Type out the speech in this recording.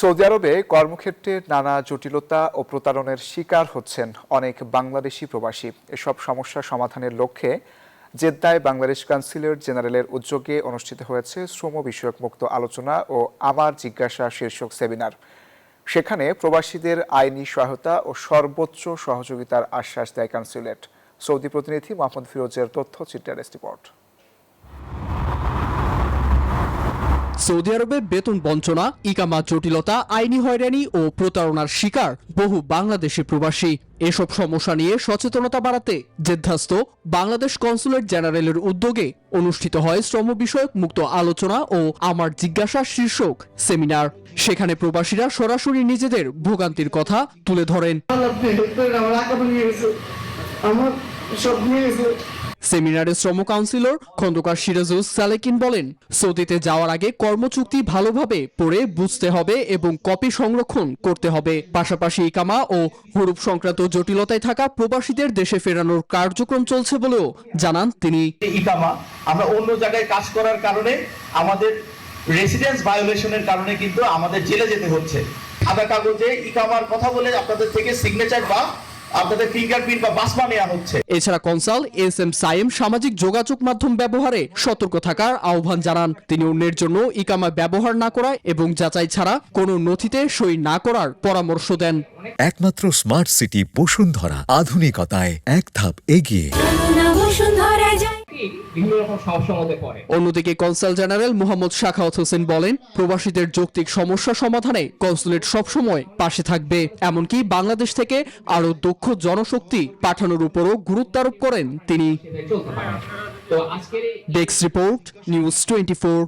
Saudi আরবে কর্মক্ষেত্রে নানা জটিলতা ও প্রতারণার শিকার হচ্ছেন অনেক বাংলাদেশি প্রবাসী। এসব সমস্যা সমাধানের লক্ষ্যে জেদ্দায় বাংলাদেশ কনস্যুলেট জেনারেলের উদ্যোগে অনুষ্ঠিত হয়েছে শ্রম বিষয়ক মুক্ত আলোচনা ও আমার জিজ্ঞাসা শীর্ষক সেমিনার। সেখানে প্রবাসীদের আইনি সহায়তা ও সর্বোচ্চ সহযোগিতার আশ্বাস দেয় কনস্যুলেট। সৌদি প্রতিনিধি মোহাম্মদ ফিরোজের তথ্যচিত্রের রিপোর্ট। সৌদি আরবে বেতন বঞ্চনা, ইকামা জটিলতা, আইনি হয়রানি ও প্রতারণার শিকার বহু বাংলাদেশি প্রবাসী। এসব সমস্যা নিয়ে সচেতনতা বাড়াতে জেদ্দাস্থ বাংলাদেশ কনস্যুলেট জেনারেলের উদ্যোগে অনুষ্ঠিত হয় শ্রম বিষয়ক মুক্ত আলোচনা ও আমার জিজ্ঞাসা শীর্ষক সেমিনার। সেখানে প্রবাসীরা সরাসরি নিজেদের ভোগান্তির কথা তুলে ধরেন। সেমিনারে শ্রম কাউন্সিলর খন্দকার সিরাজুস সালেকিন বলেন, সৌদিতে যাওয়ার আগে কর্মচুক্তি ভালোভাবে পড়ে বুঝতে হবে এবং কপি সংরক্ষণ করতে হবে। পাশাপাশি ইকামা ও হুরুপ সংক্রান্ত জটিলতায় থাকা প্রবাসীদের দেশে ফেরানোর কার্যক্রম চলছে বলেও জানান তিনি। ইকামা আমরা অন্য জায়গায় কাজ করার কারণে আমাদের রেসিডেন্স ভায়োলেশনের কারণে কিন্তু আমাদের জেলে যেতে হচ্ছে। সাদা কাগজে ইকামার কথা বলে আপনাদের থেকে সিগনেচার বা আপনাদের ফিঙ্গারপ্রিন্ট বা বাসমা নেওয়া হচ্ছে। এছাড়া কনসাল এস.এম. সাইম সামাজিক যোগাযোগ মাধ্যম ব্যবহারে সতর্ক থাকার আহ্বান জানান। তিনি অন্যের জন্য ইকামা ব্যবহার না করা এবং যাচাই ছাড়া কোনো নথিতে সই না করার পরামর্শ দেন। একমাত্র স্মার্ট সিটি বসুন্ধরা, আধুনিকতায় এক ধাপ এগিয়ে। অন্যদিকে কনসাল জেনারেল মোহাম্মদ শাখাওয়াত হোসেন বলেন, প্রবাসীদের যৌক্তিক সমস্যা সমাধানে কনস্যুলেট সবসময় পাশে থাকবে। এমনকি বাংলাদেশ থেকে আরো দক্ষ জনশক্তি পাঠানোর উপরও গুরুত্ব আরোপ করেন তিনি। Desk report, news 24।